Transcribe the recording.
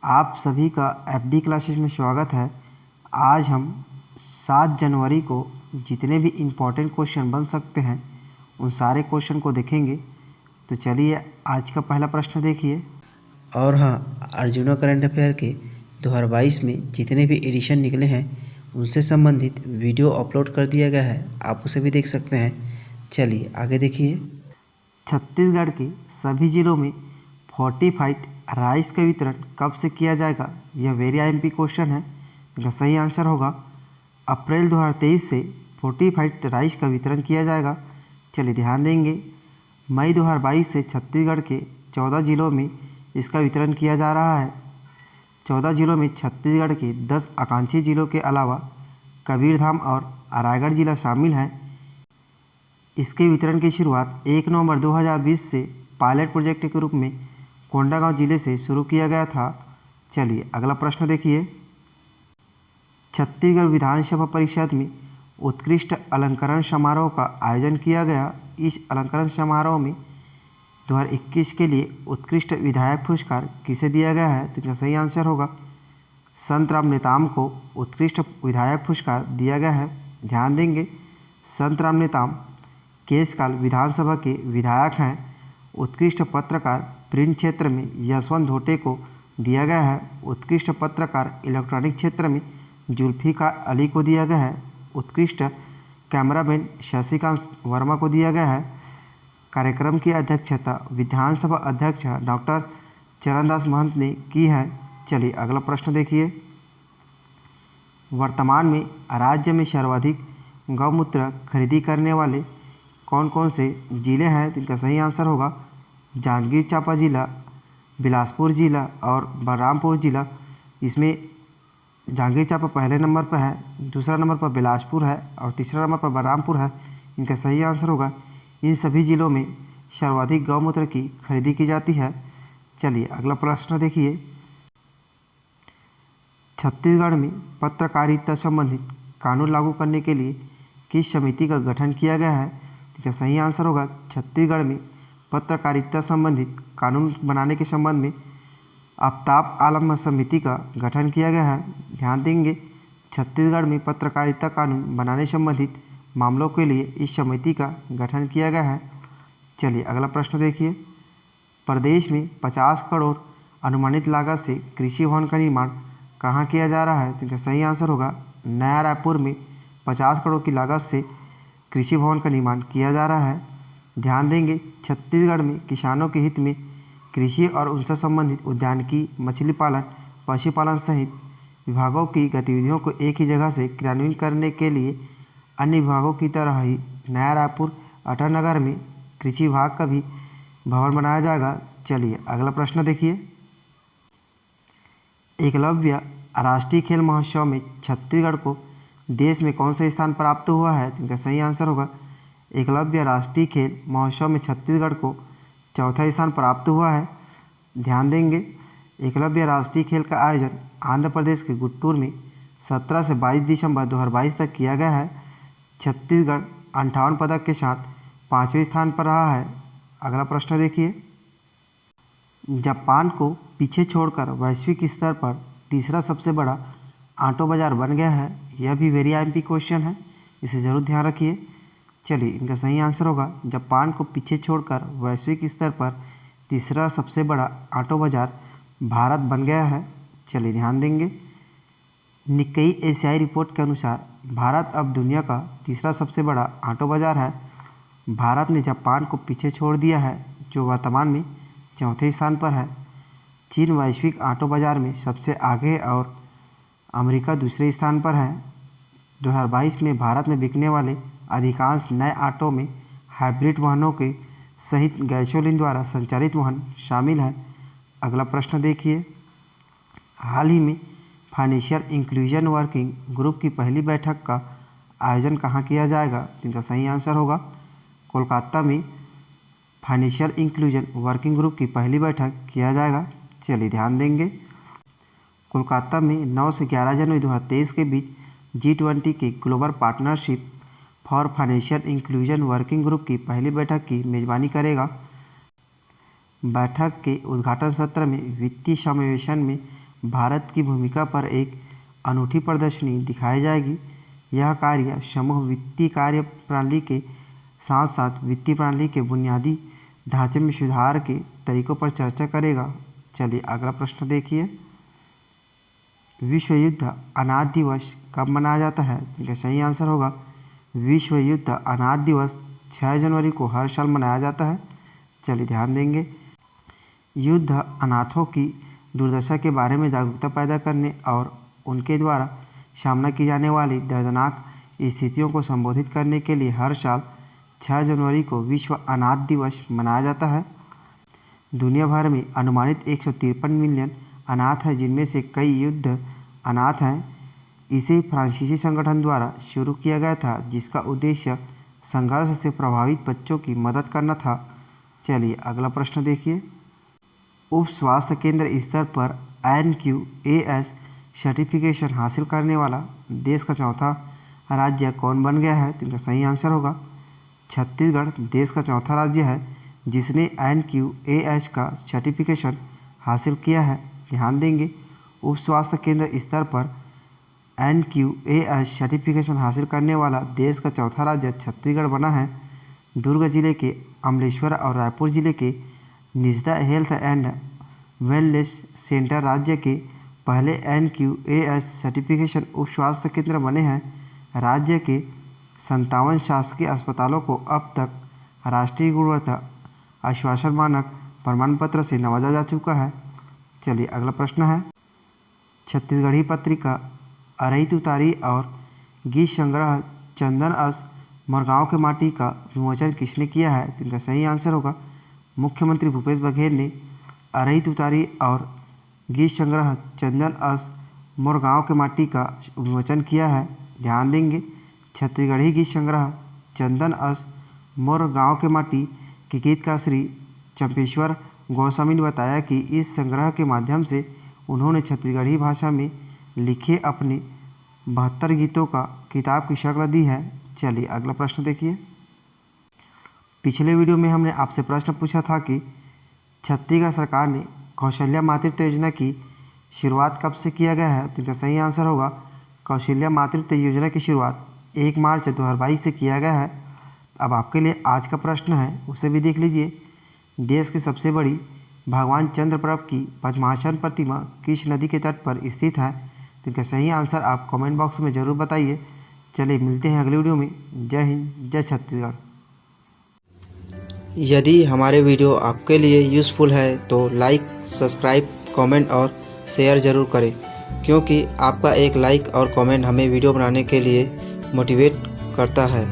आप सभी का एफडी क्लासेस में स्वागत है। आज हम 7 जनवरी को जितने भी इम्पोर्टेंट क्वेश्चन बन सकते हैं उन सारे क्वेश्चन को देखेंगे। तो चलिए आज का पहला प्रश्न देखिए। और हाँ, अर्जुना करंट अफेयर के 2022 में जितने भी एडिशन निकले हैं उनसे संबंधित वीडियो अपलोड कर दिया गया है, आप उसे भी देख सकते हैं। चलिए आगे देखिए। छत्तीसगढ़ के सभी जिलों में फोर्टिफाइड राइस का वितरण कब से किया जाएगा? यह वेरी आईएमपी क्वेश्चन है। इसका सही आंसर होगा अप्रैल 2023 से फोर्टिफाइड राइस का वितरण किया जाएगा। चलिए ध्यान देंगे, मई 2022 से छत्तीसगढ़ के 14 जिलों में इसका वितरण किया जा रहा है। 14 जिलों में छत्तीसगढ़ के 10 आकांक्षी जिलों के अलावा कबीरधाम और रायगढ़ जिला शामिल है। इसके वितरण की शुरुआत 1 नवंबर 2020 से पायलट प्रोजेक्ट के रूप में कोंडागांव जिले से शुरू किया गया था। चलिए अगला प्रश्न देखिए। छत्तीसगढ़ विधानसभा परिषद में उत्कृष्ट अलंकरण समारोह का आयोजन किया गया। इस अलंकरण समारोह में 2021 के लिए उत्कृष्ट विधायक पुरस्कार किसे दिया गया है? तो इसका सही आंसर होगा संत राम नेताम को उत्कृष्ट विधायक पुरस्कार दिया गया है। ध्यान देंगे, संत राम नेताम केशकाल विधानसभा के विधायक हैं। उत्कृष्ट पत्रकार प्रिंट क्षेत्र में यशवंत धोटे को दिया गया है। उत्कृष्ट पत्रकार इलेक्ट्रॉनिक क्षेत्र में जुल्फिकार अली को दिया गया है। उत्कृष्ट कैमरामैन शशिकांत वर्मा को दिया गया है। कार्यक्रम की अध्यक्षता विधानसभा अध्यक्ष डॉक्टर चरणदास महंत ने की है। चलिए अगला प्रश्न देखिए। वर्तमान में राज्य में सर्वाधिक गौमूत्र खरीदी करने वाले कौन कौन से जिले हैं? तो इनका सही आंसर होगा जांजगीर चांपा जिला, बिलासपुर जिला और बलरामपुर जिला। इसमें जांजगीर चांपा पहले नंबर पर है, दूसरा नंबर पर बिलासपुर है और तीसरा नंबर पर बलरामपुर है। इनका सही आंसर होगा इन सभी जिलों में सर्वाधिक गौमूत्र की खरीदी की जाती है। चलिए अगला प्रश्न देखिए। छत्तीसगढ़ में पत्रकारिता संबंधित कानून लागू करने के लिए किस समिति का गठन किया गया है? इसका सही आंसर होगा छत्तीसगढ़ में पत्रकारिता संबंधित कानून बनाने के संबंध में आफ्ताब आलम समिति का गठन किया गया है। ध्यान देंगे, छत्तीसगढ़ में पत्रकारिता कानून बनाने संबंधित मामलों के लिए इस समिति का गठन किया गया है। चलिए अगला प्रश्न देखिए। प्रदेश में 50 करोड़ अनुमानित लागत से कृषि भवन का निर्माण कहाँ किया जा रहा है? तो इसका सही आंसर होगा नया रायपुर में 50 करोड़ की लागत से कृषि भवन का निर्माण किया जा रहा है। ध्यान देंगे, छत्तीसगढ़ में किसानों के हित में कृषि और उनसे संबंधित उद्यानिकी, मछली पालन, पशुपालन सहित विभागों की गतिविधियों को एक ही जगह से क्रियान्वित करने के लिए अन्य विभागों की तरह ही नया रायपुर अटल नगर में कृषि विभाग का भी भवन बनाया जाएगा। चलिए अगला प्रश्न देखिए। एकलव्य राष्ट्रीय खेल महोत्सव में छत्तीसगढ़ को देश में कौन सा स्थान प्राप्त हुआ है? तो इनका सही आंसर होगा एकलव्य राष्ट्रीय खेल महोत्सव में छत्तीसगढ़ को चौथा स्थान प्राप्त हुआ है। ध्यान देंगे, एकलव्य राष्ट्रीय खेल का आयोजन आंध्र प्रदेश के गुंटूर में 17 से 22 दिसंबर 2022 तक किया गया है। छत्तीसगढ़ 58 पदक के साथ 5वें स्थान पर रहा है। अगला प्रश्न देखिए। जापान को पीछे छोड़कर वैश्विक स्तर पर तीसरा सबसे बड़ा ऑटो बाजार बन गया है। यह भी वेरी आईएमपी क्वेश्चन है, इसे ज़रूर ध्यान रखिए। चलिए इनका सही आंसर होगा जापान को पीछे छोड़कर वैश्विक स्तर पर तीसरा सबसे बड़ा ऑटो बाजार भारत बन गया है। चलिए ध्यान देंगे, निक्केई एशियाई रिपोर्ट के अनुसार भारत अब दुनिया का तीसरा सबसे बड़ा ऑटो बाजार है। भारत ने जापान को पीछे छोड़ दिया है जो वर्तमान में चौथे स्थान पर है। चीन वैश्विक ऑटो बाजार में सबसे आगे और अमेरिका दूसरे स्थान पर है। 2022 में भारत में बिकने वाले अधिकांश नए ऑटो में हाइब्रिड वाहनों के सहित गैसोलीन द्वारा संचालित वाहन शामिल है। अगला प्रश्न देखिए। हाल ही में फाइनेंशियल इंक्लूजन वर्किंग ग्रुप की पहली बैठक का आयोजन कहाँ किया जाएगा? इनका सही आंसर होगा कोलकाता में फाइनेंशियल इंक्लूजन वर्किंग ग्रुप की पहली बैठक किया जाएगा। चलिए ध्यान देंगे, कोलकाता में 9 से 11 जनवरी 2023 के बीच G20 के global partnership for financial inclusion working group की पहली बैठक की मेज़बानी करेगा। बैठक के उद्घाटन सत्र में वित्तीय समावेशन में भारत की भूमिका पर एक अनूठी प्रदर्शनी दिखाई जाएगी। यह कार्य समूह वित्तीय कार्य प्रणाली के साथ साथ वित्तीय प्रणाली के बुनियादी ढांचे में सुधार के तरीकों पर चर्चा करेगा। चलिए अगला प्रश्न देखिए। विश्व युद्ध अनाथ दिवस कब मनाया जाता है? इसका सही आंसर होगा विश्व युद्ध अनाथ दिवस 6 जनवरी को हर साल मनाया जाता है। चलिए ध्यान देंगे। युद्ध अनाथों की दुर्दशा के बारे में जागरूकता पैदा करने और उनके द्वारा सामना की जाने वाली दर्दनाक स्थितियों को संबोधित करने के लिए हर साल 6 जनवरी को विश्व अनाथ दिवस मनाया जाता है। दुनिया भर में अनुमानित 153 मिलियन अनाथ हैं, जिनमें से कई युद्ध अनाथ हैं। इसे फ्रांसीसी संगठन द्वारा शुरू किया गया था, जिसका उद्देश्य संघर्ष से प्रभावित बच्चों की मदद करना था। चलिए अगला प्रश्न देखिए। उप स्वास्थ्य केंद्र स्तर पर NQAS सर्टिफिकेशन हासिल करने वाला देश का चौथा राज्य कौन बन गया है? तो इनका सही आंसर होगा छत्तीसगढ़ देश का चौथा राज्य है जिसने NQAS का सर्टिफिकेशन हासिल किया है। ध्यान देंगे, उप स्वास्थ्य केंद्र स्तर पर NQAS सर्टिफिकेशन हासिल करने वाला देश का चौथा राज्य छत्तीसगढ़ बना है। दुर्ग जिले के अमलेश्वर और रायपुर जिले के निजदा हेल्थ एंड वेलनेस सेंटर राज्य के पहले NQAS सर्टिफिकेशन उप स्वास्थ्य केंद्र बने हैं। राज्य के 57 शासकीय अस्पतालों को अब तक राष्ट्रीय गुणवत्ता आश्वासन मानक प्रमाण पत्र से नवाजा जा चुका है। चलिए अगला प्रश्न है। छत्तीसगढ़ी पत्रिका अरई तुतारी और गीत संग्रह चंदन अस मरगांव के माटी का विमोचन किसने किया है? तो इनका सही आंसर होगा मुख्यमंत्री भूपेश बघेल ने अरई तुतारी और गीत संग्रह चंदन अस मोरगांव के माटी का विमोचन किया है। ध्यान देंगे, छत्तीसगढ़ी गीत संग्रह चंदन अस मोरगांव के माटी के गीतकार श्री चंपेश्वर गोस्वामी ने बताया कि इस संग्रह के माध्यम से उन्होंने छत्तीसगढ़ी भाषा में लिखे अपने 72 गीतों का किताब की शक्ल दी है। चलिए अगला प्रश्न देखिए। पिछले वीडियो में हमने आपसे प्रश्न पूछा था कि छत्तीसगढ़ सरकार ने कौशल्या मातृत्व योजना की शुरुआत कब से किया गया है? तो इनका सही आंसर होगा कौशल्या मातृत्व योजना की शुरुआत 1 मार्च 2022 से किया गया है। अब आपके लिए आज का प्रश्न है, उसे भी देख लीजिए। देश की सबसे बड़ी भगवान चंद्रप्रभ की पद्मासन प्रतिमा किस नदी के तट पर स्थित है? तो इनका सही आंसर आप कमेंट बॉक्स में ज़रूर बताइए। चलिए मिलते हैं अगले वीडियो में। जय हिंद, जय छत्तीसगढ़। यदि हमारे वीडियो आपके लिए यूज़फुल है तो लाइक, सब्सक्राइब, कमेंट और शेयर ज़रूर करें, क्योंकि आपका एक लाइक और कमेंट हमें वीडियो बनाने के लिए मोटिवेट करता है।